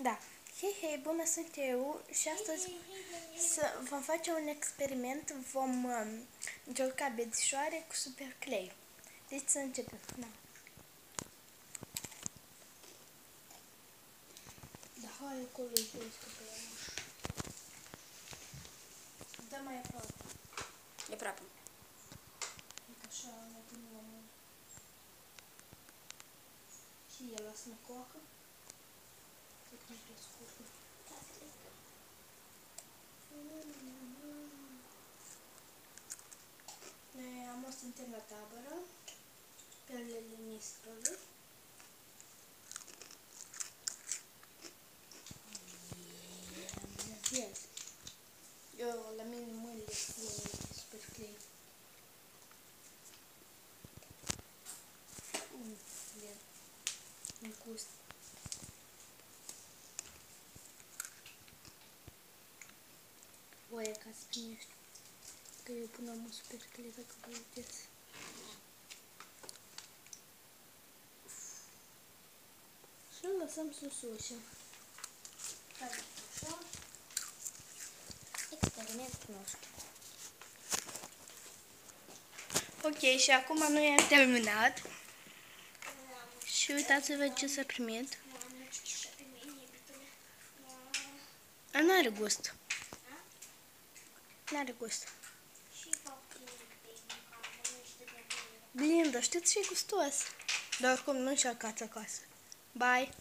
Da. Hei, hei, bună, sunt eu și astăzi vom face un experiment, vom încerca bețișoare cu super clay. Deci să începem. Da. Da, hai acolo jos că pe ușă. Da, mai aproape. E aproape. Uite așa, ne punem la mână. Și el lasă-mă coacă. Să nu prea scurtă. Noi am o suntem la tabără, pe alele Nistrului. Yes. Eu, la mine mâinile sunt super clay. Блин, невкусно. Ой, оказывается, конечно. Eu punem un super clay dacă vă uiteți. Și îl lăsăm să sușe. Așa. Experimentul nostru. Ok, și acum noi am terminat. Și uitați-vă ce s-a primit. N-are gust. N-are gust. Blin, dar știți ce e gustos? Dar oricum nu încercați acasă. Bye!